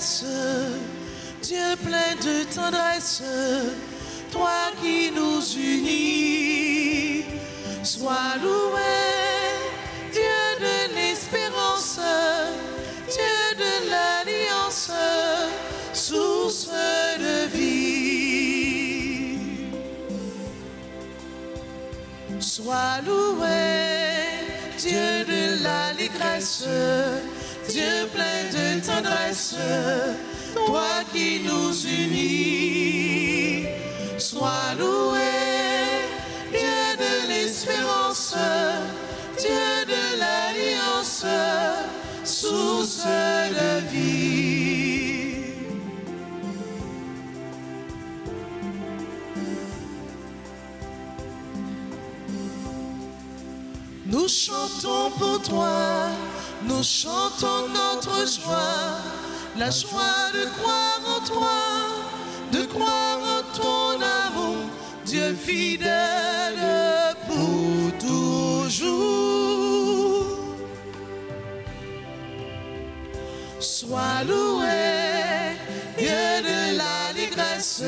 l'allégresse, Dieu plein de tendresse, toi qui nous unis, sois loué, Dieu de l'espérance, Dieu de l'alliance, source de vie. Sois loué, Dieu de l'allégresse, Dieu plein de tendresse, toi qui nous unis. Sois loué, Dieu de l'espérance, Dieu de l'alliance, source de vie. Nous chantons pour toi, nous chantons notre joie, la joie de croire en toi, de croire en ton amour, Dieu fidèle pour toujours. Sois loué, Dieu de l'allégresse,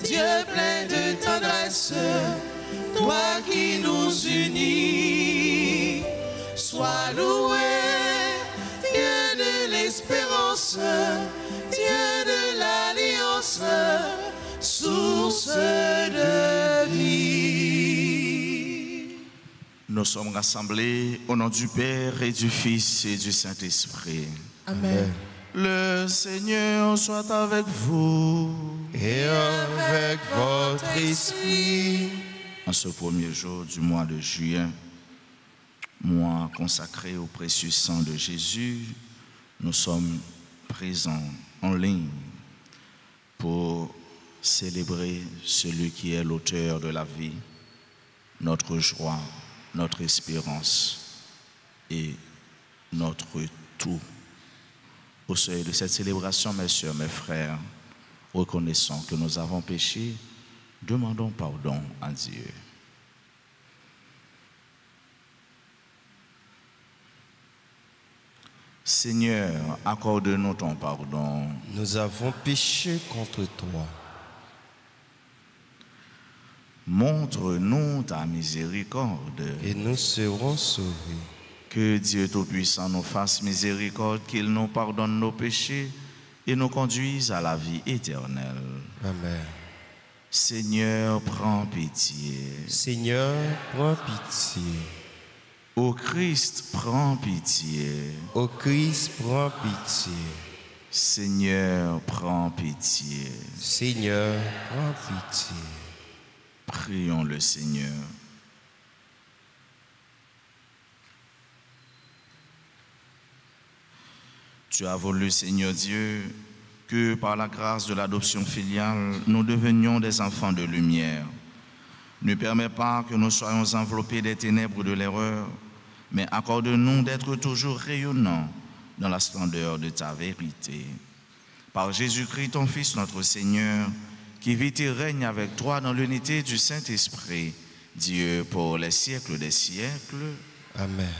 Dieu plein de tendresse, toi qui nous unis. Sois loué, Dieu de l'espérance, Dieu de l'alliance, source de vie. Nous sommes rassemblés au nom du Père et du Fils et du Saint-Esprit. Amen. Le Seigneur soit avec vous. Et avec votre esprit. En ce premier jour du mois de juin, mois consacré au précieux sang de Jésus, nous sommes présents en ligne pour célébrer celui qui est l'auteur de la vie, notre joie, notre espérance et notre tout. Au seuil de cette célébration, mes sœurs, mes frères, reconnaissons que nous avons péché, demandons pardon à Dieu. Seigneur, accorde-nous ton pardon. Nous avons péché contre toi. Montre-nous ta miséricorde. Et nous serons sauvés. Que Dieu Tout-Puissant nous fasse miséricorde, qu'il nous pardonne nos péchés et nous conduise à la vie éternelle. Amen. Seigneur, prends pitié. Seigneur, prends pitié. Ô Christ, prends pitié. Ô Christ, prends pitié. Seigneur, prends pitié. Seigneur, prends pitié. Prions le Seigneur. Tu as voulu, Seigneur Dieu, que par la grâce de l'adoption filiale, nous devenions des enfants de lumière. Ne permets pas que nous soyons enveloppés des ténèbres de l'erreur, mais accorde-nous d'être toujours rayonnants dans la splendeur de ta vérité. Par Jésus-Christ, ton Fils, notre Seigneur, qui vit et règne avec toi dans l'unité du Saint-Esprit, Dieu pour les siècles des siècles. Amen.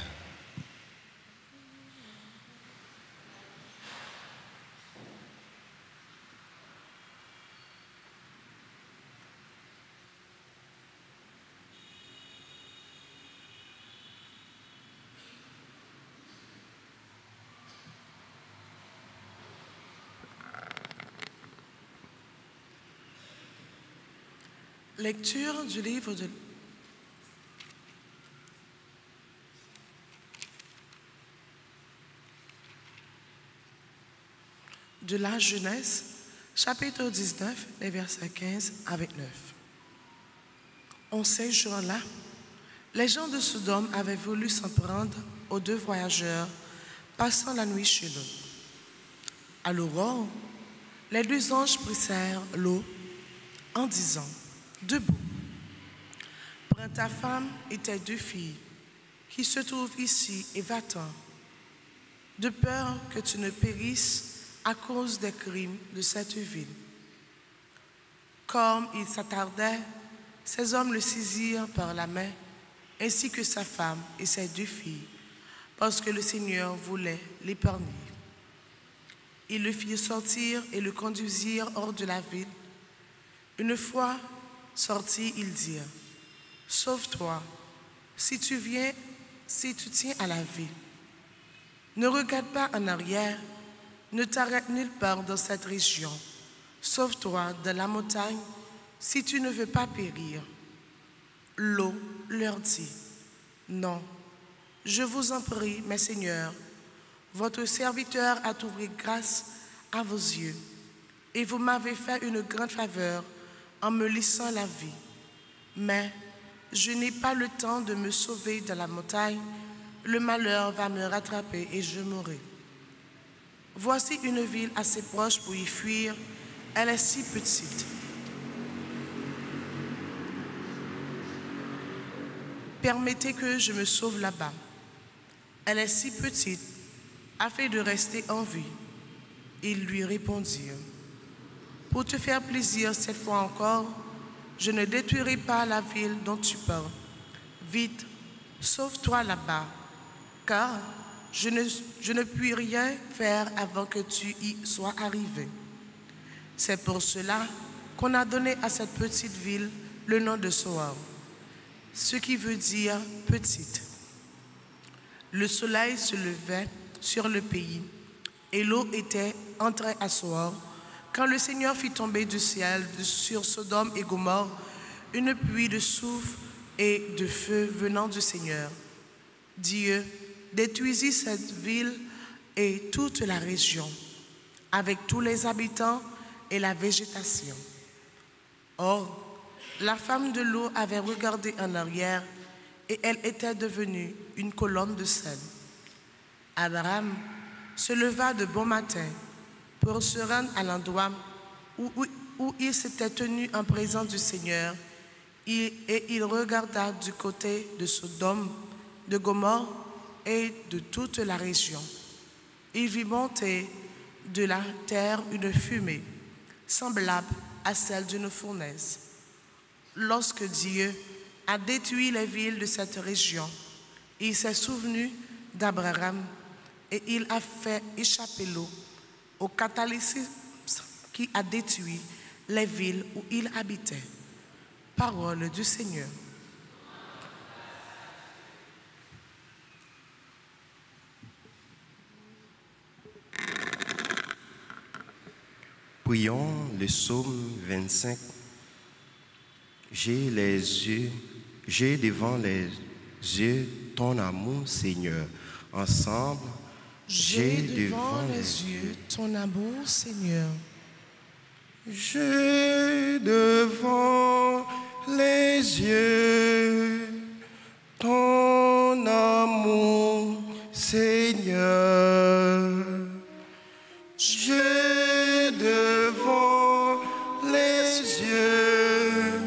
Lecture du livre de la Genèse, chapitre 19, les versets 15 à 29. En ces jours-là, les gens de Sodome avaient voulu s'en prendre aux deux voyageurs passant la nuit chez eux. À l'aurore, les deux anges pressèrent l'eau en disant: debout, prends ta femme et tes deux filles qui se trouvent ici et va-t'en, de peur que tu ne périsses à cause des crimes de cette ville. Comme il s'attardait, ces hommes le saisirent par la main, ainsi que sa femme et ses deux filles, parce que le Seigneur voulait l'épargner. Ils le firent sortir et le conduisirent hors de la ville. Une fois sortis, ils dirent, « Sauve-toi, si tu tiens à la vie. Ne regarde pas en arrière, ne t'arrête nulle part dans cette région. Sauve-toi de la montagne, si tu ne veux pas périr. » L'eau leur dit, « Non, je vous en prie, mes seigneurs, votre serviteur a trouvé grâce à vos yeux, et vous m'avez fait une grande faveur en me laissant la vie. Mais je n'ai pas le temps de me sauver de la montagne, le malheur va me rattraper et je mourrai. Voici une ville assez proche pour y fuir, elle est si petite. Permettez que je me sauve là-bas. Elle est si petite, afin de rester en vie. » Ils lui répondirent, « Pour te faire plaisir cette fois encore, je ne détruirai pas la ville dont tu parles. Vite, sauve-toi là-bas, car je ne puis rien faire avant que tu y sois arrivé. » C'est pour cela qu'on a donné à cette petite ville le nom de Soar, ce qui veut dire petite. Le soleil se levait sur le pays et l'eau était entrée à Soar quand le Seigneur fit tomber du ciel sur Sodome et Gomorrhe une pluie de soufre et de feu venant du Seigneur. Dieu détruisit cette ville et toute la région, avec tous les habitants et la végétation. Or, la femme de l'eau avait regardé en arrière et elle était devenue une colonne de sel. Abraham se leva de bon matin pour se rendre à l'endroit où il s'était tenu en présence du Seigneur et il regarda du côté de Sodome, de Gomorrhe et de toute la région. Il vit monter de la terre une fumée semblable à celle d'une fournaise. Lorsque Dieu a détruit les villes de cette région, il s'est souvenu d'Abraham et il a fait échapper l'eau au catalysisme qui a détruit les villes où il habitait. Parole du Seigneur. Prions le psaume 25. J'ai devant les yeux ton amour, Seigneur. Ensemble, j'ai devant les yeux ton amour, Seigneur. J'ai devant les yeux ton amour, Seigneur. J'ai devant les yeux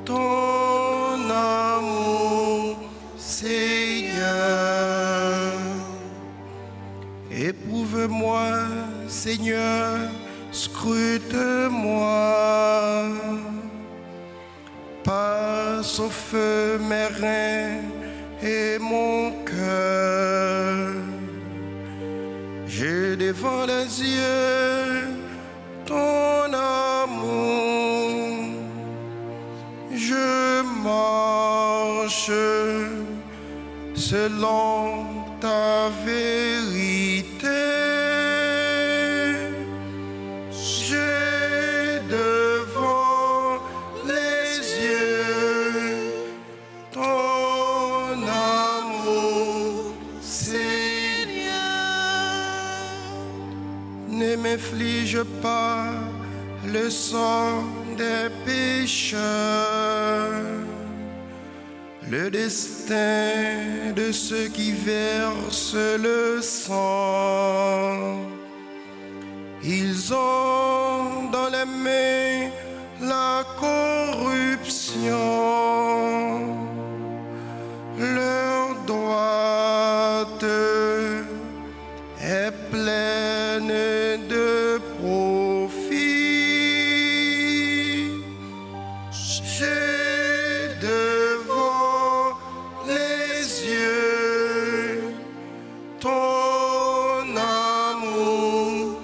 ton amour, Seigneur. Éprouve-moi, Seigneur, scrute-moi. Passe au feu mes reins et mon cœur. J'ai devant les yeux ton amour. Je marche selon ta vérité. J'ai devant les yeux ton amour, Seigneur. Ne m'inflige pas le sang des pécheurs, le destin de ceux qui versent le sang. Ils ont dans les mains la corruption, leur droite est pleine de profit. J'ai devant les yeux ton amour,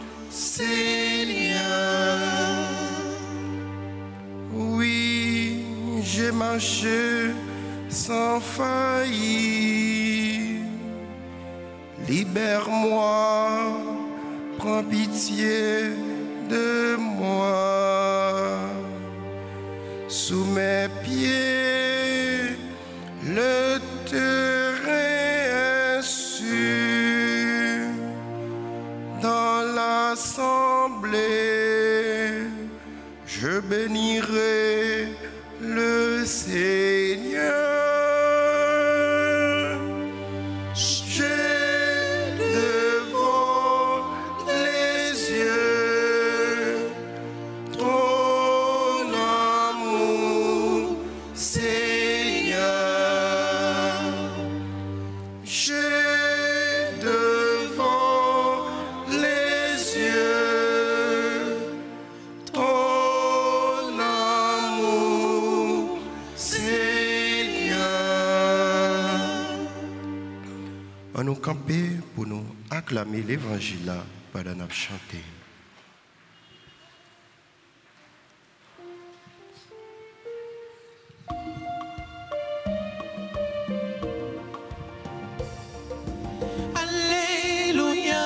j'ai marché sans faillir. Libère-moi, prends pitié de moi. Sous mes pieds, le terrain est sûr. Dans l'assemblée, je bénirai le Seigneur. Nous camper pour nous acclamer l'évangile là pendant nous chanter. Alléluia,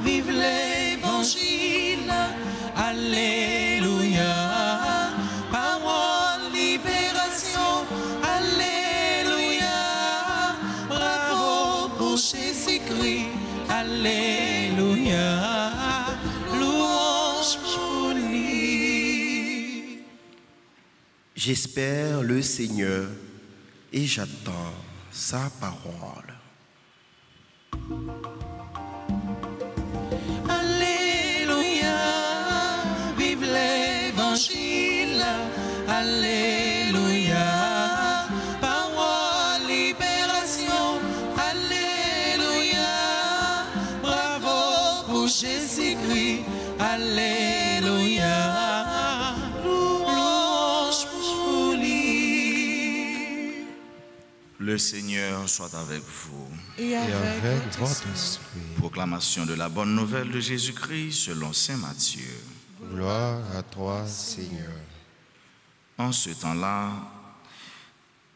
vive l'évangile. Alléluia, parole, libération. Alléluia, bravo pour Jésus-Christ. Alléluia, louange pour lui. J'espère le Seigneur et j'attends sa parole. Alléluia, vive l'évangile. Alléluia, parole, libération. Alléluia, bravo pour Jésus-Christ. Alléluia, louange pour lui. Le Seigneur soit avec vous. Et avec votre esprit. Proclamation de la bonne nouvelle de Jésus-Christ selon saint Matthieu. Gloire à toi, Seigneur. En ce temps-là,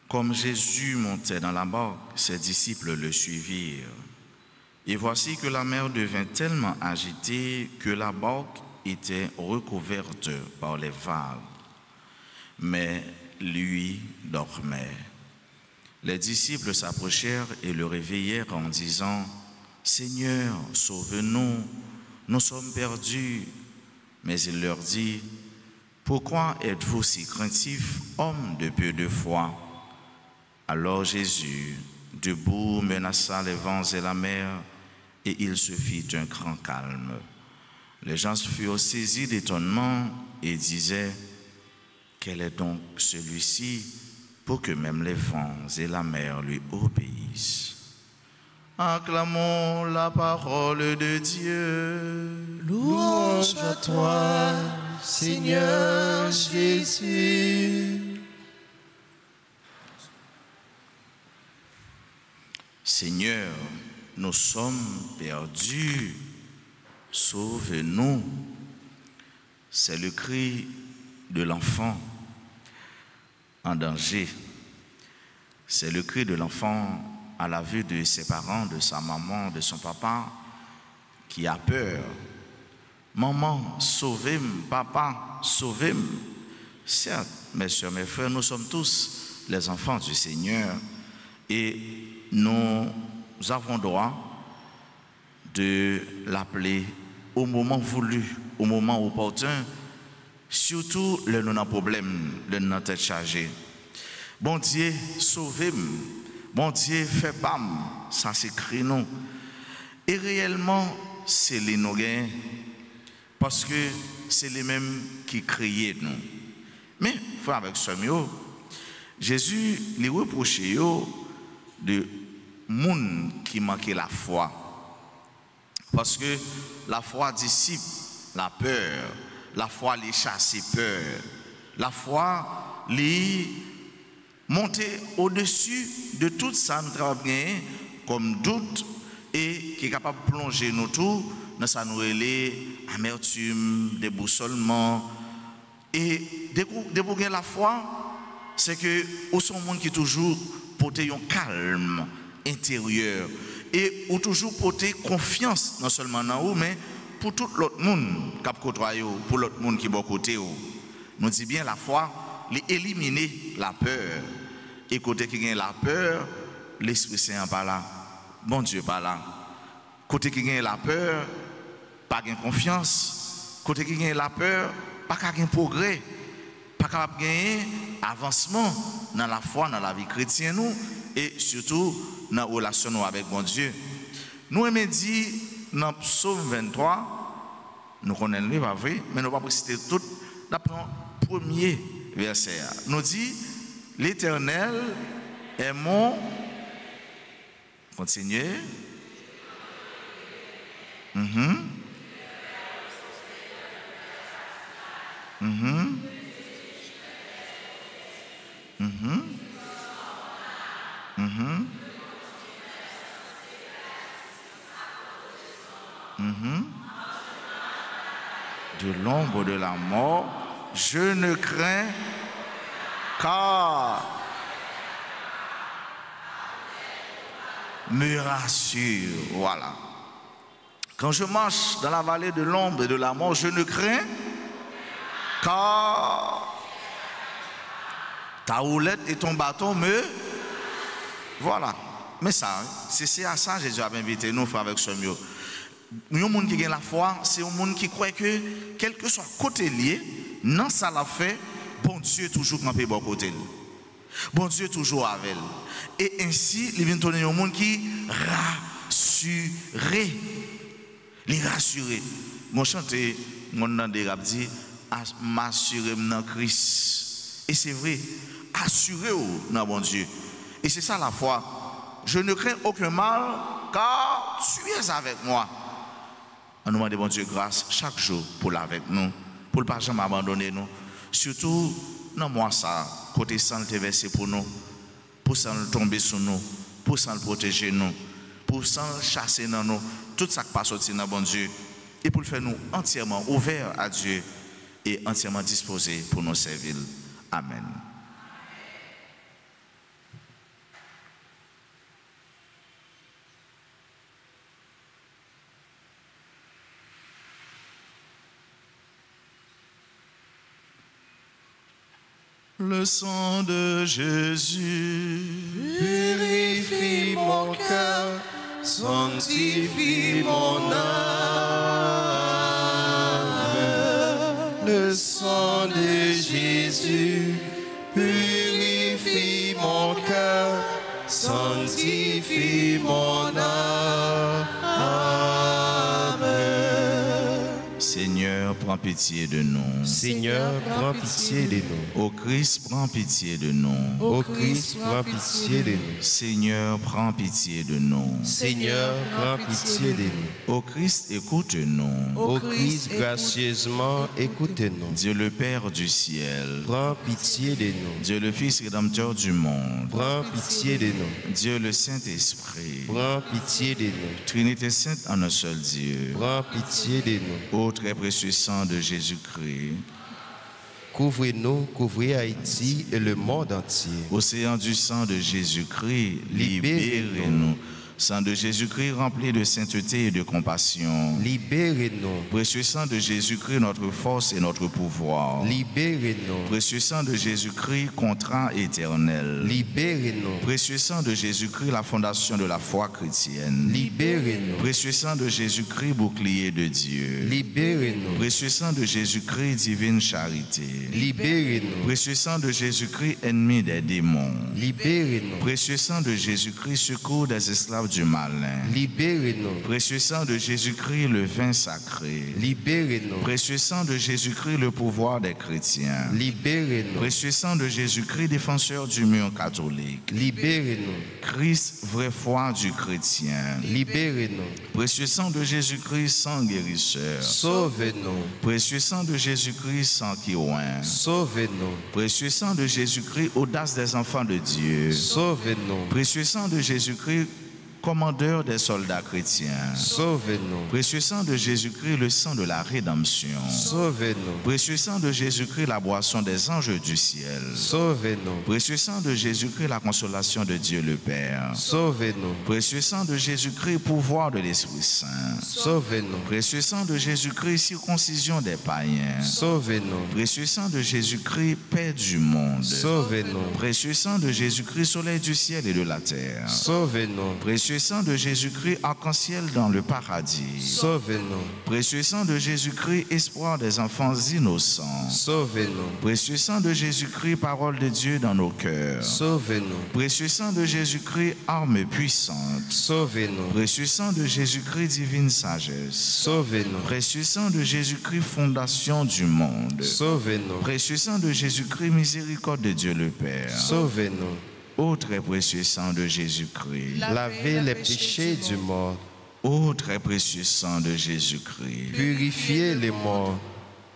comme Jésus montait dans la barque, ses disciples le suivirent. Et voici que la mer devint tellement agitée que la barque était recouverte par les vagues. Mais lui dormait. Les disciples s'approchèrent et le réveillèrent en disant « Seigneur, sauve-nous, nous sommes perdus. » Mais il leur dit « Pourquoi êtes-vous si craintifs, hommes de peu de foi ?» Alors Jésus, debout, menaça les vents et la mer, et il se fit un grand calme. Les gens furent saisis d'étonnement et disaient « Quel est donc celui-ci pour que même les vents et la mer lui obéissent ?» Acclamons la parole de Dieu. Louange à toi, Seigneur Jésus. Seigneur, nous sommes perdus, sauve-nous. C'est le cri de l'enfant en danger. C'est le cri de l'enfant à la vue de ses parents, de sa maman, de son papa, qui a peur. Maman, sauvez-moi, papa, sauvez-moi. Certes, mes soeurs, mes frères, nous sommes tous les enfants du Seigneur et nous avons droit de l'appeler au moment voulu, au moment opportun, surtout le non problème, le non tête chargée. Bon Dieu, sauvez-moi. Bon Dieu, fais pas, ça s'écrit non. Et réellement, c'est les nous parce que c'est les mêmes qui criaient nous. Mais, frère avec ce mot, Jésus les reprochait de monde qui manquait la foi. Parce que la foi dissipe la peur, la foi les chasse peur, la foi les monter au-dessus de tout ça nous travaillons comme doute et qui est capable de plonger nous tous dans sa nouvelle amertume, déboussolement et débouger la foi, c'est que ou son monde qui toujours porter un calme intérieur et ou toujours porter confiance non seulement dans vous mais pour tout l'autre monde qui côtoie pour l'autre monde qui est bon côté. Nous dit bien la foi, éliminer la peur. Et côté qui gagne la peur, l'Esprit Saint pas là, bon Dieu pas là. Côté qui gagne la peur, pas gagne confiance. Côté qui gagne la peur, pas gagne progrès, pas capable gagner avancement dans la foi, dans la vie chrétienne nous et surtout dans la relation avec bon Dieu. Nous aimons dire dans Psaume 23, nous connaissons le pas vrai, mais nous ne pouvons pas citer tout d'après le premier verset. Nous dit l'Éternel est mon. Continuez. De l'ombre de la mort, je ne crains car me rassure. Voilà. Quand je marche dans la vallée de l'ombre et de la mort, je ne crains car ta houlette et ton bâton me. Voilà. Mais ça, c'est à ça que Jésus a invité nous frères avec ce mieux. Un monde qui a la foi, c'est un monde qui croit que, quel que soit côté lié, non ça l'a fait, bon Dieu toujours campé bon côté. Bon Dieu toujours avec elle. Et ainsi, il vient donner un monde qui rassuré. Les rassurer. Mon chanté, mon nom de rap dit, m'assurer dans Christ. Et c'est vrai, assurez dans bon Dieu. Et c'est ça la foi. Je ne crains aucun mal, car tu es avec moi. On nous demande bon Dieu grâce chaque jour pour l'avec nous, pour ne pas jamais abandonner nous. Surtout, dans moi ça, côté sans le verser pour nous, pour sans le tomber sur nous, pour sans le protéger nous, pour sans le chasser dans nous, tout ça qui passe au dans bon Dieu, et pour le faire nous entièrement ouverts à Dieu et entièrement disposés pour nous servir. Amen. Le sang de Jésus purifie mon cœur, sanctifie mon âme. Le sang de Jésus purifie mon cœur, sanctifie mon âme. Seigneur, prends pitié de nous. Seigneur, prends pitié de nous. Ô Christ, prends pitié de nous. Ô Christ, prends pitié de nous. Seigneur, prends pitié de nous. Seigneur, prends pitié de nous. Ô Christ, écoute-nous. Ô Christ, gracieusement, écoute-nous. Dieu le Père du ciel. Prends pitié de nous. Dieu le Fils rédempteur du monde. Prends pitié de nous. Dieu le Saint-Esprit. Prends pitié de nous. Trinité sainte en un seul Dieu. Prends pitié de nous. Ô très précieux sang de Jésus-Christ. Couvrez-nous, couvrez Haïti et le monde entier. Océan du sang de Jésus-Christ, libérez-nous. Sang de Jésus-Christ rempli de sainteté et de compassion. Libérez-nous. Précieux sang de Jésus-Christ, notre force et notre pouvoir. Libérez-nous. Précieux sang de Jésus-Christ, contrat éternel. Libérez-nous. Précieux sang de Jésus-Christ, la fondation de la foi chrétienne. Libérez-nous. Précieux sang de Jésus-Christ, bouclier de Dieu. Libérez-nous. Précieux sang de Jésus-Christ, divine charité. Libérez-nous. Précieux sang de Jésus-Christ, ennemi des démons. Libérez-nous. Précieux sang de Jésus-Christ, secours des esclaves du malin. Libérez-nous. Précieux sang de Jésus-Christ, le vin sacré. Libérez-nous. Précieux sang de Jésus-Christ, le pouvoir des chrétiens. Libérez-nous. Précieux sang de Jésus-Christ, défenseur du mur catholique. Libérez-nous. Christ, vraie foi du chrétien. Libérez-nous. Précieux sang de Jésus-Christ, sang guérisseur. Sauvez-nous. Précieux sang de Jésus-Christ, sang qui oint. Sauvez-nous. Précieux sang de Jésus-Christ, audace des enfants de Dieu. Sauvez-nous. Précieux sang de Jésus-Christ, commandeur des soldats chrétiens. Sauve-nous. Précieux sang de Jésus-Christ, le sang de la rédemption. Sauve-nous. Précieux sang de Jésus-Christ, la boisson des anges du ciel. Sauve-nous. Précieux sang de Jésus-Christ, la consolation de Dieu le Père. Sauve-nous. Précieux sang de Jésus-Christ, pouvoir de l'Esprit Saint. Sauve-nous. Précieux sang de Jésus-Christ, circoncision des païens. Sauve-nous. Précieux sang de Jésus-Christ, paix du monde. Sauve-nous. Précieux sang de Jésus-Christ, soleil du ciel et de la terre. Sauve-nous. Précieux sang de Jésus-Christ, arc-en-ciel dans le paradis. Sauve-nous. Précieux sang de Jésus-Christ, espoir des enfants innocents. Sauve-nous. Précieux sang de Jésus-Christ, parole de Dieu dans nos cœurs. Sauve-nous. Précieux sang de Jésus-Christ, arme puissante. Sauve-nous. Précieux sang de Jésus-Christ, divine sagesse. Sauve-nous. Précieux sang de Jésus-Christ, fondation du monde. Sauve-nous. Précieux sang de Jésus-Christ, miséricorde de Dieu le Père. Sauve-nous. Ô très précieux sang de Jésus-Christ. Lavez les péchés du monde. Ô très précieux sang de Jésus-Christ. Purifiez les morts.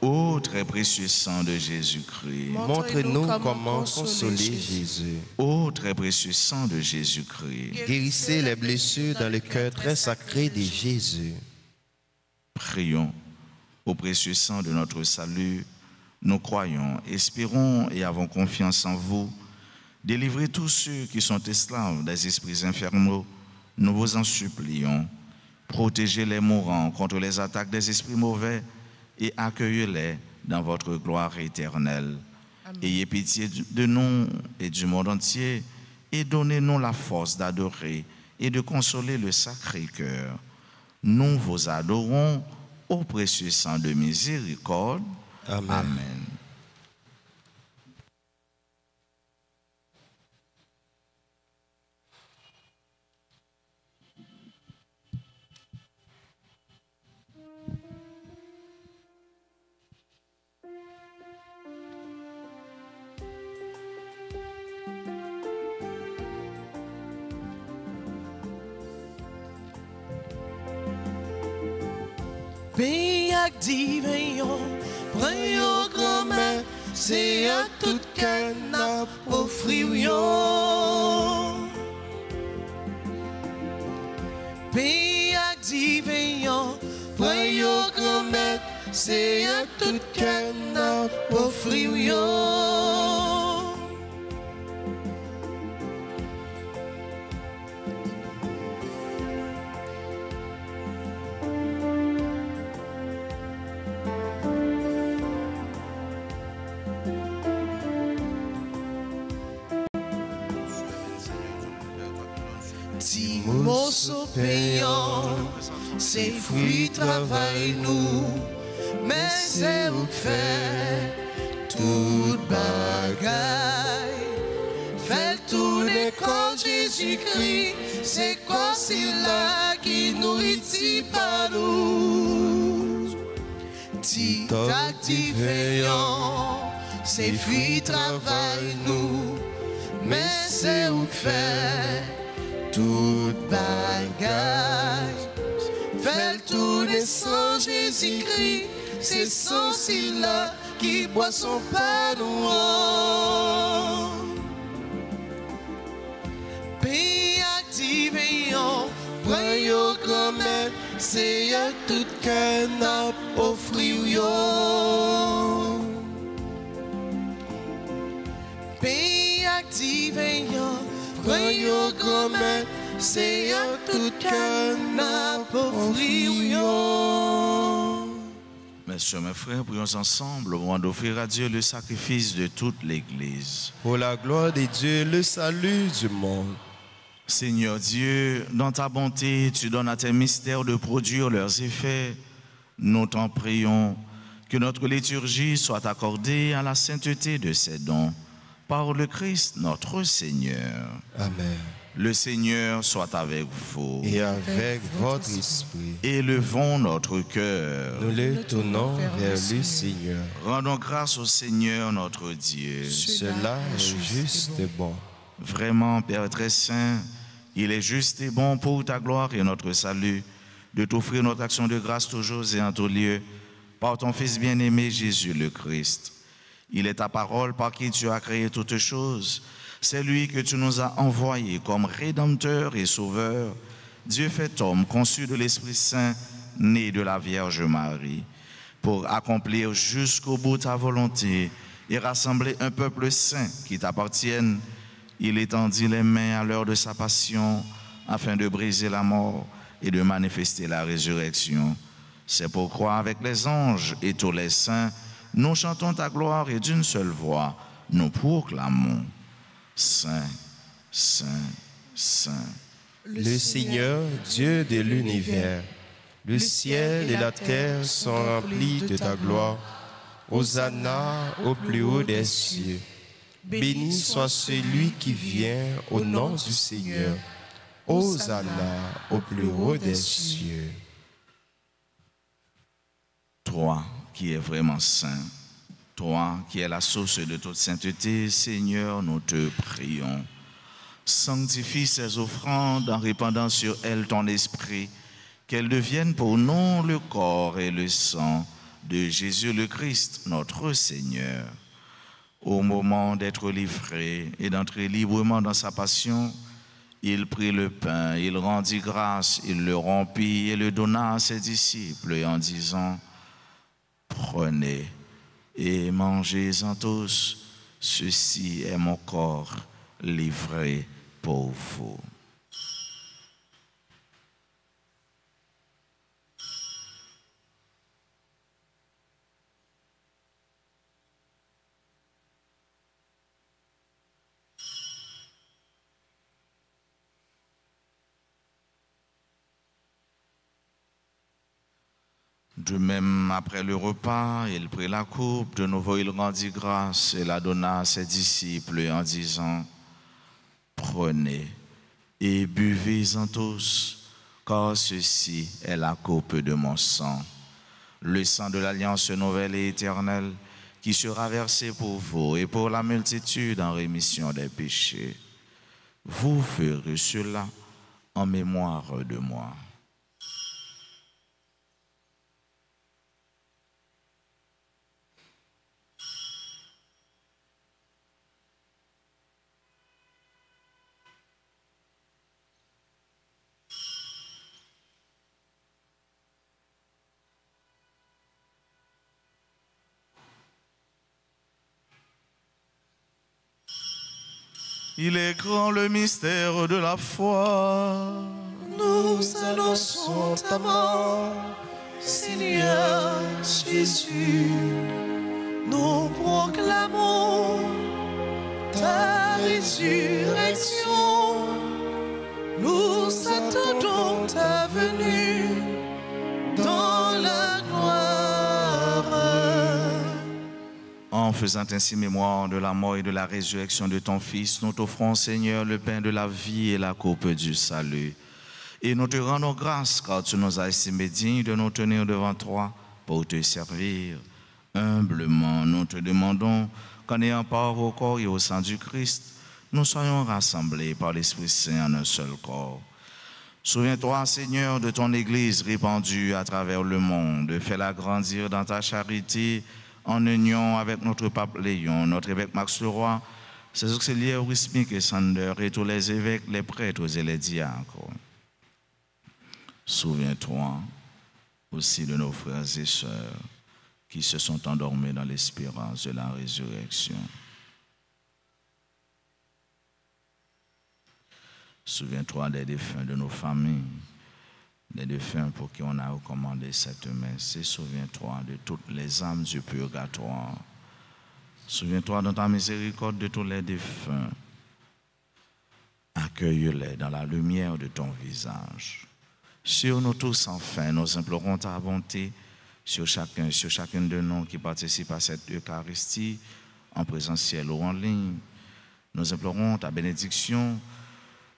Ô très précieux sang de Jésus-Christ. Montre-nous comment consoler Jésus. Ô très précieux sang de Jésus-Christ. Guérissez les blessures dans le cœur très sacré de Jésus. Prions au précieux sang de notre salut. Nous croyons, espérons et avons confiance en vous. Délivrez tous ceux qui sont esclaves des esprits infernaux. Nous vous en supplions. Protégez les mourants contre les attaques des esprits mauvais et accueillez-les dans votre gloire éternelle. Amen. Ayez pitié de nous et du monde entier et donnez-nous la force d'adorer et de consoler le Sacré-Cœur. Nous vous adorons au précieux sang de miséricorde. Amen. Amen. Pays ak diveillon, preyo grand-mère, c'est à tout cœur n'a offrir yon. Pays ak diveillon, preyo grand-mère, c'est à tout cœur n'a offrir yon. Mosso payant, c'est fruit travail nous, mais c'est où fait toute bagaille. Fait tourner quand Jésus-Christ, c'est quoi c'est là qui nourrit pas nous. Ti activant, c'est fruit travail nous, mais c'est où fait toute bagaille. Fait tourner sans Jésus-Christ, c'est sans là qui boit son pardon. Pays activé, voyons grand-mère, c'est à tout cœur n'a offrir. Pays activé, voyons grand-mère, c'est à tout cœur n'a offrir. Mes soeurs, mes frères, prions ensemble au moment d'offrir à Dieu le sacrifice de toute l'Église. Pour la gloire de Dieu, le salut du monde. Seigneur Dieu, dans ta bonté, tu donnes à tes mystères de produire leurs effets. Nous t'en prions que notre liturgie soit accordée à la sainteté de ses dons. Par le Christ, notre Seigneur. Amen. Le Seigneur soit avec vous. Et avec votre esprit. Élevons notre cœur. Nous le tournons vers le Seigneur. Rendons grâce au Seigneur notre Dieu. Cela est juste et bon. Vraiment, Père très saint, il est juste et bon pour ta gloire et notre salut de t'offrir notre action de grâce toujours et en tout lieu par ton Fils bien-aimé Jésus le Christ. Il est ta parole par qui tu as créé toutes choses. C'est lui que tu nous as envoyé comme Rédempteur et Sauveur. Dieu fait homme, conçu de l'Esprit Saint, né de la Vierge Marie, pour accomplir jusqu'au bout ta volonté et rassembler un peuple saint qui t'appartienne. Il étendit les mains à l'heure de sa passion afin de briser la mort et de manifester la résurrection. C'est pourquoi avec les anges et tous les saints, nous chantons ta gloire et d'une seule voix, nous proclamons Saint, Saint, Saint. Le Seigneur, Dieu de l'univers, le ciel et la terre sont remplis de ta gloire. Hosanna au plus haut des cieux. Béni soit celui qui vient au nom du Seigneur. Hosanna au plus haut des cieux. Toi qui es vraiment saint, toi qui es la source de toute sainteté, Seigneur, nous te prions. Sanctifie ces offrandes en répandant sur elles ton esprit, qu'elles deviennent pour nous le corps et le sang de Jésus le Christ, notre Seigneur. Au moment d'être livré et d'entrer librement dans sa passion, il prit le pain, il rendit grâce, il le rompit et le donna à ses disciples en disant, « Prenez et mangez-en tous, ceci est mon corps livré pour vous. » De même, après le repas, il prit la coupe, de nouveau il rendit grâce et la donna à ses disciples en disant, « Prenez et buvez-en tous, car ceci est la coupe de mon sang, le sang de l'alliance nouvelle et éternelle, qui sera versé pour vous et pour la multitude en rémission des péchés. Vous ferez cela en mémoire de moi. » Il est grand le mystère de la foi. Nous annonçons ta mort, Seigneur Jésus. Nous proclamons ta résurrection. Nous attendons ta venue dans la gloire. En faisant ainsi mémoire de la mort et de la résurrection de ton Fils, nous t'offrons, Seigneur, le pain de la vie et la coupe du salut. Et nous te rendons grâce car tu nous as estimés dignes de nous tenir devant toi pour te servir. Humblement, nous te demandons qu'en ayant part au corps et au sang du Christ, nous soyons rassemblés par l'Esprit Saint en un seul corps. Souviens-toi, Seigneur, de ton Église répandue à travers le monde. Fais-la grandir dans ta charité en union avec notre pape Léon, notre évêque Max Leroy, ses auxiliaires Wismik et Sander et tous les évêques, les prêtres et les diacres. Souviens-toi aussi de nos frères et sœurs qui se sont endormis dans l'espérance de la résurrection. Souviens-toi des défunts de nos familles, des défunts pour qui on a recommandé cette messe. Et souviens-toi de toutes les âmes du purgatoire. Souviens-toi dans ta miséricorde de tous les défunts. Accueille-les dans la lumière de ton visage. Sur nous tous, enfin, nous implorons ta bonté sur chacune de nous qui participe à cette Eucharistie, en présentiel ou en ligne. Nous implorons ta bénédiction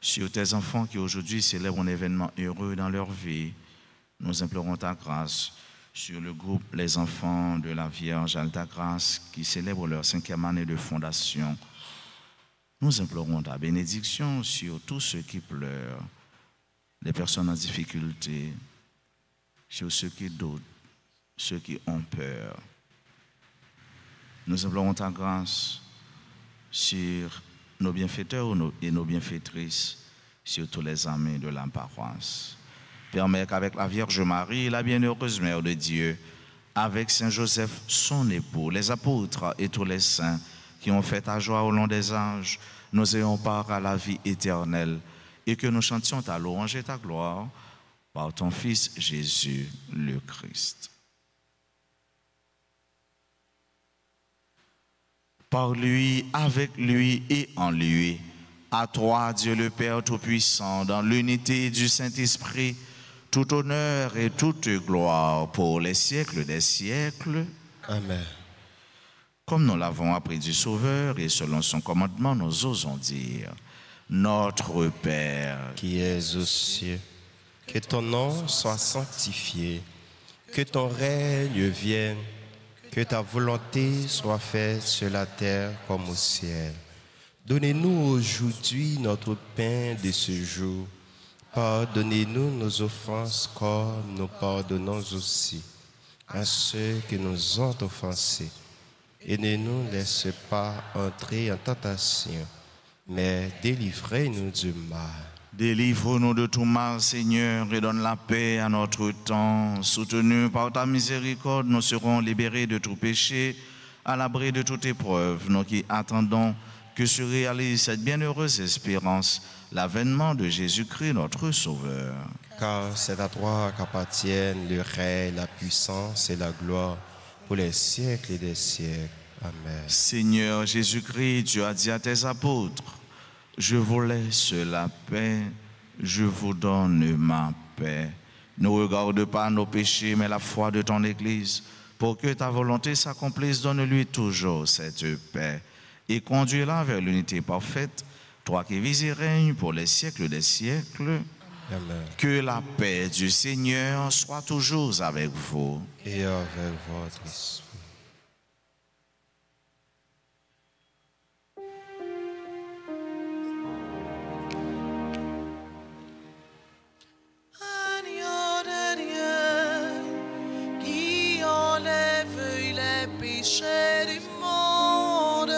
sur tes enfants qui aujourd'hui célèbrent un événement heureux dans leur vie. Nous implorons ta grâce sur le groupe Les Enfants de la Vierge Alta Grâce qui célèbrent leur 5e année de fondation. Nous implorons ta bénédiction sur tous ceux qui pleurent, les personnes en difficulté, sur ceux qui doutent, ceux qui ont peur. Nous implorons ta grâce sur nos bienfaiteurs et nos bienfaitrices sur tous les amis de la paroisse. Permets qu'avec la Vierge Marie, la bienheureuse Mère de Dieu, avec Saint Joseph, son époux, les apôtres et tous les saints qui ont fait ta joie au long des âges, nous ayons part à la vie éternelle et que nous chantions ta louange et ta gloire par ton Fils Jésus le Christ. Par lui, avec lui et en lui, à toi, Dieu le Père Tout-Puissant, dans l'unité du Saint-Esprit, tout honneur et toute gloire pour les siècles des siècles. Amen. Comme nous l'avons appris du Sauveur et selon son commandement, nous osons dire: Notre Père, qui es aux cieux, que ton nom soit sanctifié, que ton règne vienne, que ta volonté soit faite sur la terre comme au ciel. Donnez-nous aujourd'hui notre pain de ce jour. Pardonnez-nous nos offenses comme nous pardonnons aussi à ceux qui nous ont offensés. Et ne nous laisse pas entrer en tentation, mais délivrez-nous du mal. délivre-nous de tout mal, Seigneur, et donne la paix à notre temps. Soutenus par ta miséricorde, nous serons libérés de tout péché, à l'abri de toute épreuve, nous qui attendons que se réalise cette bienheureuse espérance, l'avènement de Jésus-Christ, notre Sauveur. Car c'est à toi qu'appartiennent le règne, la puissance et la gloire pour les siècles et des siècles. Amen. Seigneur Jésus-Christ, tu as dit à tes apôtres: je vous laisse la paix, je vous donne ma paix. Ne regarde pas nos péchés, mais la foi de ton Église. Pour que ta volonté s'accomplisse, donne-lui toujours cette paix et conduis-la vers l'unité parfaite, toi qui vis et règnes pour les siècles des siècles. Amen. Que la paix du Seigneur soit toujours avec vous. Et avec votre esprit. Agneau de Dieu, qui enlève les péchés du monde,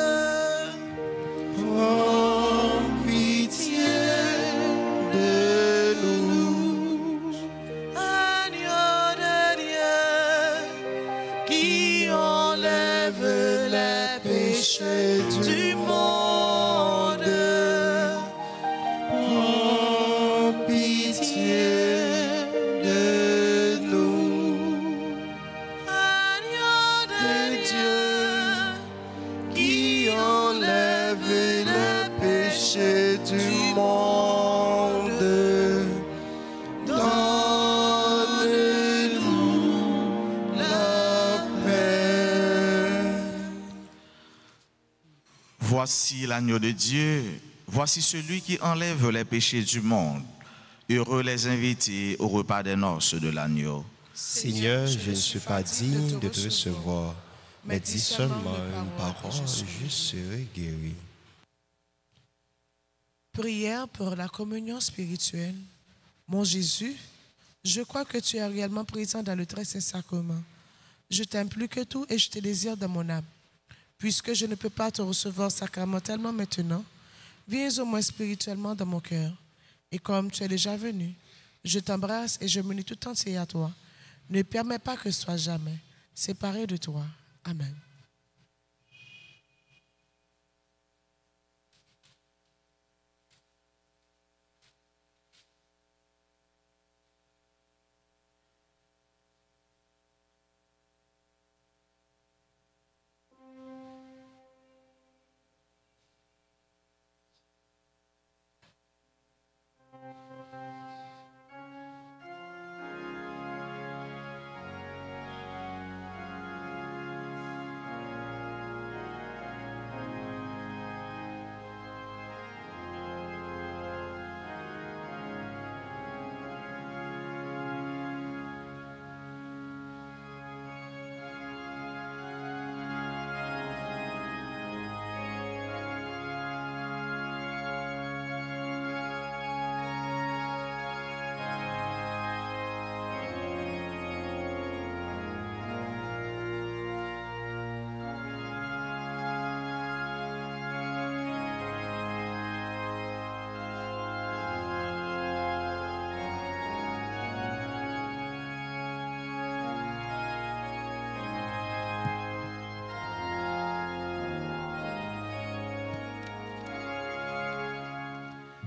prends pitié de nous. Agneau de Dieu, qui enlève les péchés du monde, prends pitié de nous. Agneau de Dieu, qui enlève les péchés du monde, donne-nous la paix. Voici l'agneau de Dieu, voici celui qui enlève les péchés du monde. Heureux les invités au repas des noces de l'agneau. Seigneur, je ne suis pas digne de te recevoir, mais dis seulement une parole, je serai guéri. Prière pour la communion spirituelle. Mon Jésus, je crois que tu es réellement présent dans le très saint sacrement. Je t'aime plus que tout et je te désire dans mon âme. Puisque je ne peux pas te recevoir sacramentellement maintenant, viens au moins spirituellement dans mon cœur. Et comme tu es déjà venu, je t'embrasse et je me lie tout entier à toi. Ne permets pas que je sois jamais séparé de toi. Amen.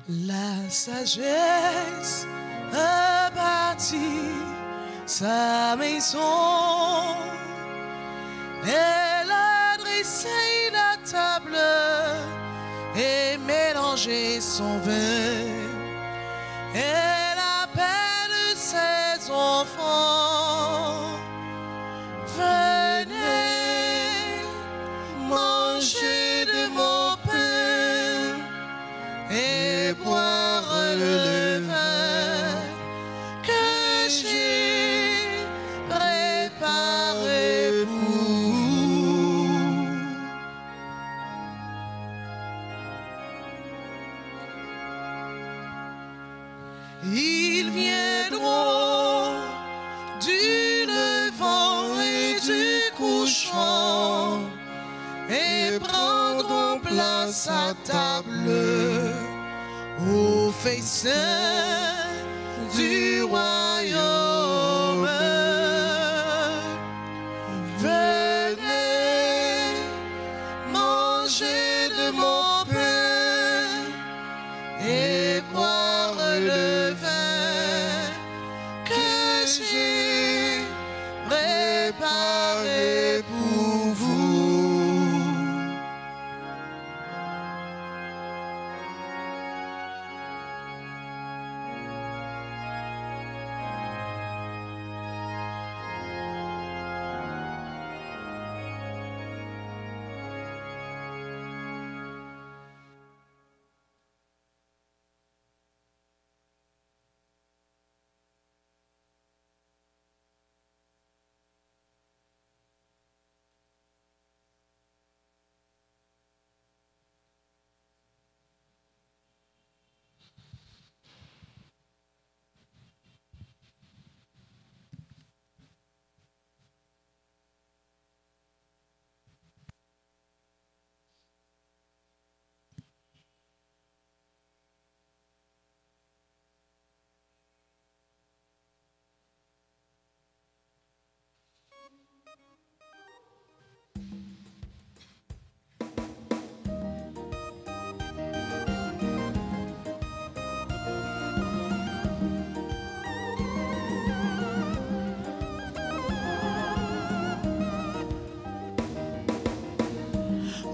La sagesse a bâti sa maison. Elle a dressé la table et mélangé son vin. Elle appelle ses enfants. Venez manger de mon pain et boire le vin que j'ai préparé pour vous. Ils viendront du levant et du couchant et prendront place à table au festin du royaume. Venez manger de mon pain et boire le vin que j'ai préparé pour vous.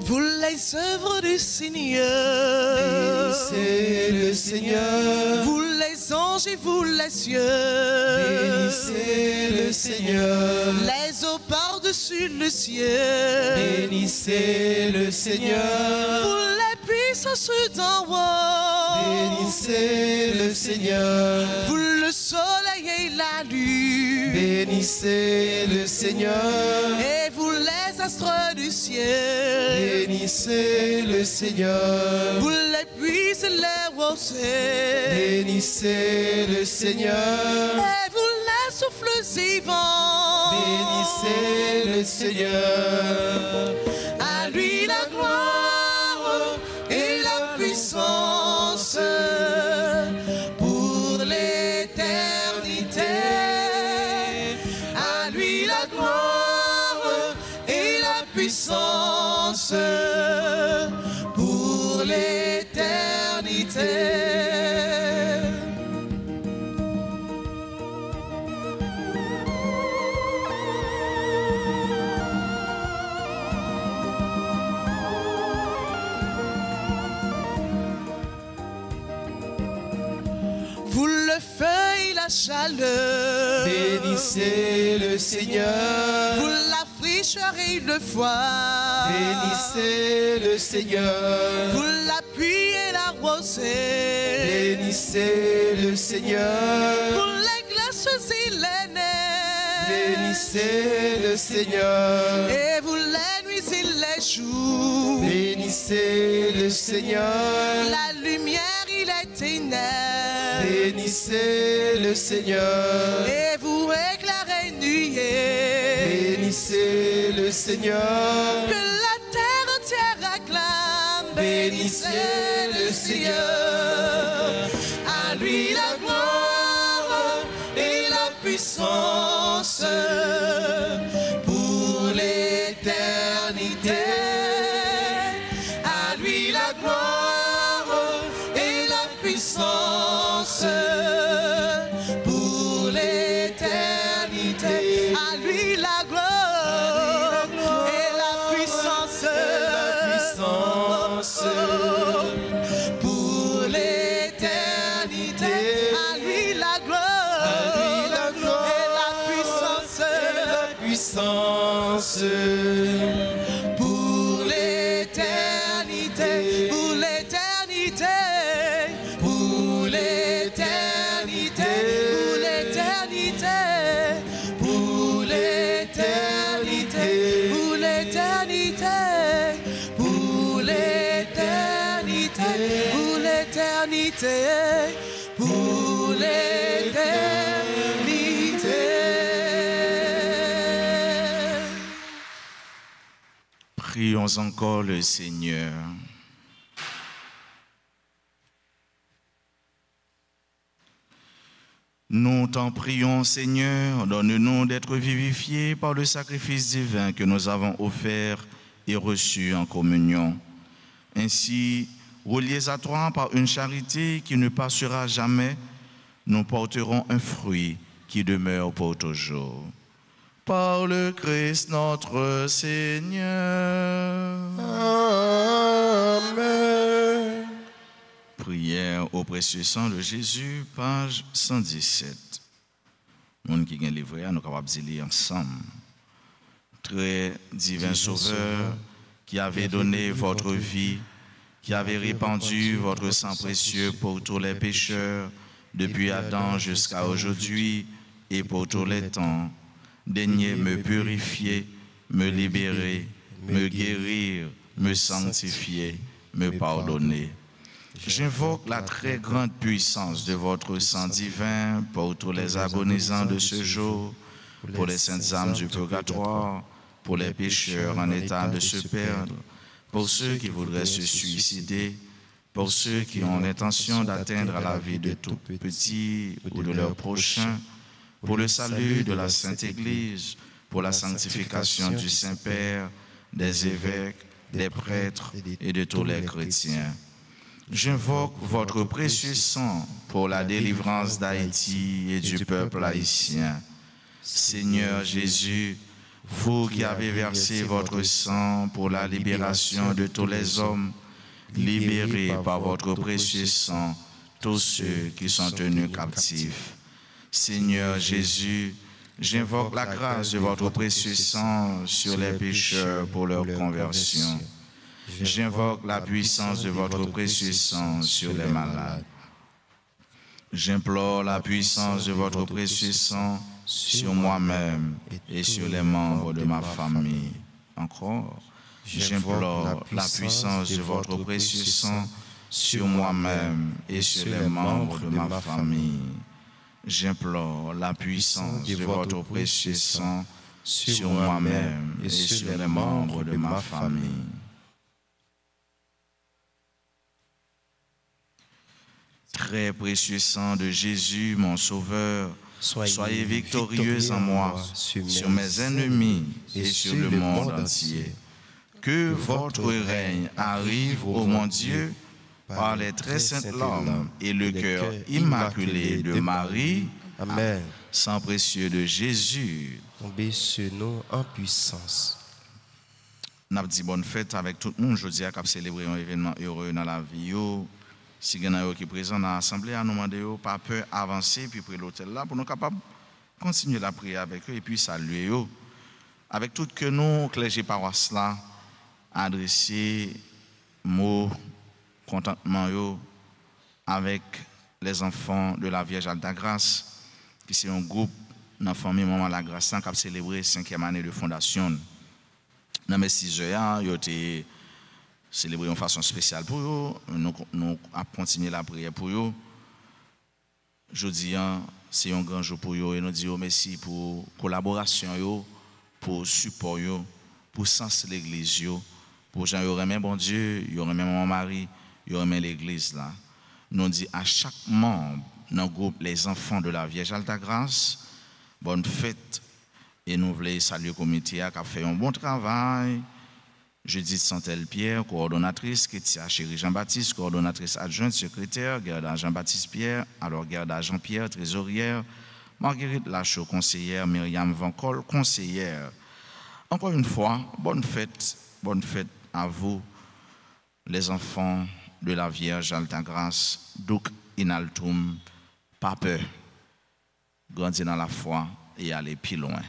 Vous les œuvres du Seigneur, Bénissez le Seigneur. vous les anges et vous les cieux, Bénissez le Seigneur. les eaux par-dessus le ciel, Bénissez le Seigneur. vous les puissances d'en haut, Bénissez le Seigneur. vous le soleil et la lune, Bénissez le Seigneur. et vous les astres du ciel, Bénissez le Seigneur. vous les puisses et les roseaux, Bénissez le Seigneur. et vous les souffles vivants, Bénissez le Seigneur. à lui la gloire et la puissance pour l'éternité. À lui la gloire et la puissance pour l'éternité. Vous le feu et la chaleur, Bénissez le Seigneur. vous la fraîcheur et le froid, Bénissez le Seigneur. vous la pluie et la rosée, Bénissez le Seigneur. vous les glaces et les neiges, Bénissez le Seigneur. et vous les nuits et les jours, Bénissez le Seigneur. la lumière et les ténèbres, Bénissez le Seigneur. et vous éclairez nuée, Bénissez le Seigneur. que la terre entière acclame. Bénissez le Seigneur. À lui la gloire et la puissance pour l'éternité. À lui la gloire et la puissance pour l'éternité, pour l'éternité. Prions encore le Seigneur. Nous t'en prions, Seigneur, donne-nous d'être vivifiés par le sacrifice divin que nous avons offert et reçu en communion. Ainsi, reliés à toi par une charité qui ne passera jamais, nous porterons un fruit qui demeure pour toujours. Par le Christ notre Seigneur. Amen. Prière au précieux sang de Jésus, page 117. Monde qui gagne livre, nous capables de lire ensemble. Très divin Sauveur, qui avez donné votre vie, qui avez répandu votre sang précieux pour tous les pécheurs, depuis Adam jusqu'à aujourd'hui et pour tous les temps, daignez me purifier, me libérer, me guérir, me sanctifier, me pardonner. J'invoque la très grande puissance de votre sang divin pour tous les agonisants de ce jour, pour les saintes âmes du purgatoire, pour les pécheurs en état de se perdre, pour ceux qui voudraient se suicider, pour ceux qui ont l'intention d'atteindre à la vie de tout petit ou de leur prochain, pour le salut de la Sainte Église, pour la sanctification du Saint-Père, des évêques, des prêtres et de tous les chrétiens. J'invoque votre précieux sang pour la délivrance d'Haïti et du peuple haïtien. Seigneur Jésus, vous qui avez versé votre sang pour la libération de tous les hommes, libérez par votre précieux sang tous ceux qui sont tenus captifs. Seigneur Jésus, j'invoque la grâce de votre précieux sang sur les pécheurs pour leur conversion. J'invoque la puissance de votre précieux sang sur les malades. J'implore la puissance de votre précieux sang sur moi-même et sur les membres de ma famille. Encore, j'implore la puissance de votre précieux sang sur moi-même et sur les membres de ma famille. J'implore la puissance de votre précieux sang sur moi-même et sur les membres de ma famille. Très précieux sang de Jésus, mon Sauveur, soyez victorieux en moi, sur mes ennemis et sur le monde entier. Que votre règne arrive, ô mon Dieu, par les très saintes larmes et le cœur immaculé de Marie. Amen. Sang précieux de Jésus, Tombez sur nous en puissance. Nous avons dit bonne fête avec tout le monde. Je dis à cap célébrer un événement heureux dans la vie. Si vous avez qui présent dans l'assemblée, nous demandons pas peur avancer puis pour l'hôtel là pour nous capables continuer la prière avec eux et puis saluer eux. Avec tout que nous clergé paroisse là adresser mots contentement yo avec les enfants de la Vierge Alta Grâce qui c'est un groupe dans la famille Maman la Grâce qui a célébré 5e année de fondation. Dans mes 6 heures, ils ont été célébrés de façon spéciale pour eux. Nous avons continué la prière pour eux. Jeudi, c'est un grand jour pour eux et nous disons merci pour la collaboration, pour le support, pour le sens de l'église, pour gens qui remettent bon Dieu, ils remettent Maman Marie, ils remettent l'église là. Nous disons à chaque membre dans le groupe Les Enfants de la Vierge Alta Grâce, bonne fête. Et nous voulons saluer le comité qui a fait un bon travail. Judith Santel Pierre, coordonnatrice, Kétia Chéri Jean-Baptiste, coordonnatrice adjointe, secrétaire, Gerda Jean-Baptiste Pierre, alors Gerda Jean-Pierre, trésorière, Marguerite Lachaud, conseillère, Myriam Vancol, conseillère. Encore une fois, bonne fête à vous, les enfants de la Vierge Alta Grâce, Duc Inaltum, pas peur, grandir dans la foi et aller plus loin.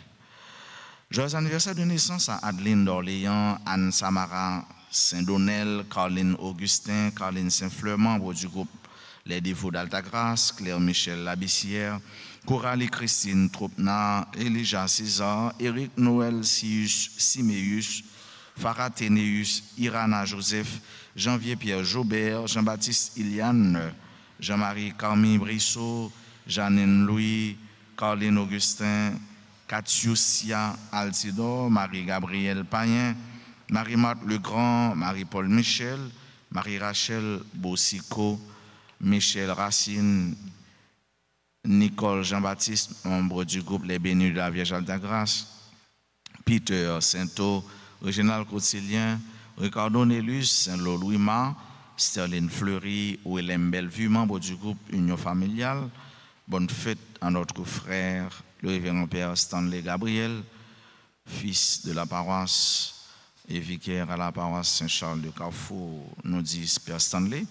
Joyeux anniversaire de naissance à Adeline d'Orléans, Anne Samara Saint-Donel, Caroline Augustin, Caroline Saint-Fleur, membre du groupe Les Dévots d'Alta Grâce, Claire Michel Labissière, Coralie Christine Troupna, Elijah César, Éric Noël Siméus, Farah Ténéus, Irana Joseph, Janvier Pierre Jobert, Jean-Baptiste Iliane, Jean-Marie Carmi Brissot, Janine Louis, Carline Augustin, Katiusia Altidor, Marie-Gabrielle Payen, Marie-Marthe Legrand, Marie-Paul Michel, Marie-Rachel Bossico, Michel Racine, Nicole Jean-Baptiste, membre du groupe Les Bénis de la Vierge Alta-Grâce, Peter Sainto, Réginald Cotilien, Ricardo Nélus, Saint-Lô Louis-Mar, Sterling Fleury, Willem Bellevue, membre du groupe Union Familiale. Bonne fête à notre frère, le révérend Père Stanley Gabriel, fils de la paroisse et vicaire à la paroisse Saint-Charles de Carrefour, nous dit Père Stanley.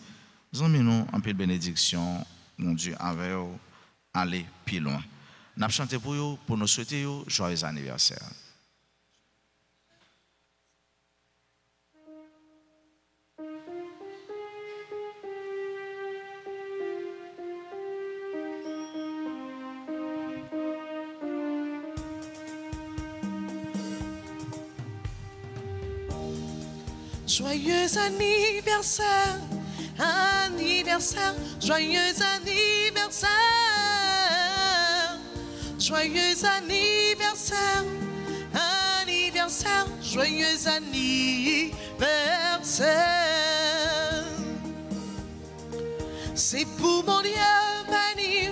Nous avons un peu de bénédiction, mon Dieu, avec vous, aller plus loin. Nous avons chanté pour vous, pour nous souhaiter un joyeux anniversaire. Joyeux anniversaire, anniversaire, joyeux anniversaire, joyeux anniversaire, anniversaire, joyeux anniversaire. C'est pour mon Dieu béni,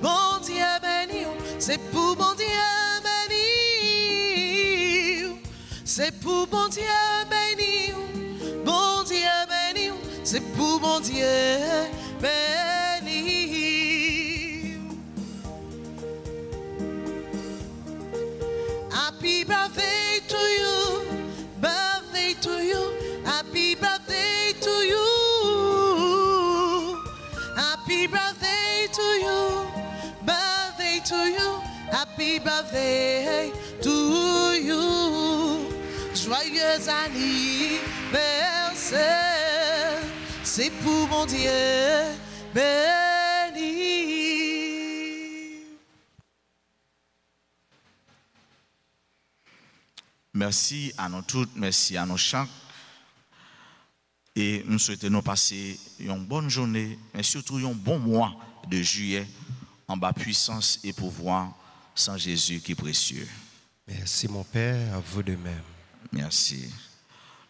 mon Dieu béni, c'est pour mon Dieu béni, c'est pour mon Dieu béni, mon Dieu béni, c'est pour mon Dieu béni. Happy birthday to you, birthday to you, happy birthday to you, happy birthday to you, birthday to you, happy birthday to you. Joyeux anniversaire, c'est pour mon Dieu béni. Merci à nous toutes, merci à nous chaque. Et nous souhaitons nous passer une bonne journée, mais surtout un bon mois de juillet en bas puissance et pouvoir sans Jésus qui est précieux. Merci mon Père, à vous de même. Merci.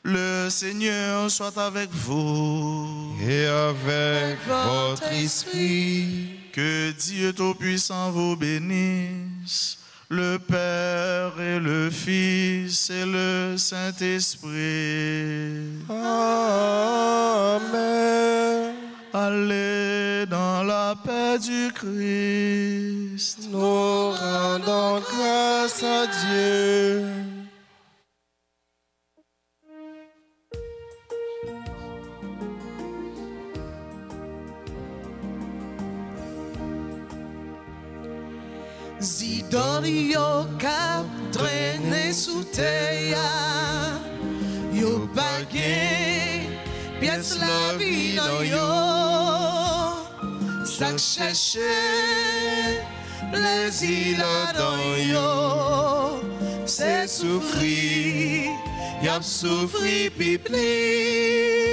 Le Seigneur soit avec vous. Et avec votre esprit. Que Dieu Tout-Puissant vous bénisse, le Père et le Fils et le Saint-Esprit. Amen. Allez dans la paix du Christ. Nous rendons grâce à Dieu. Zidon yo kap traîné sous terre, yo bagay, pièce la vie dans yo, sak cherche, plaisir là dans yo, c'est souffrir, y a souffrir pipli.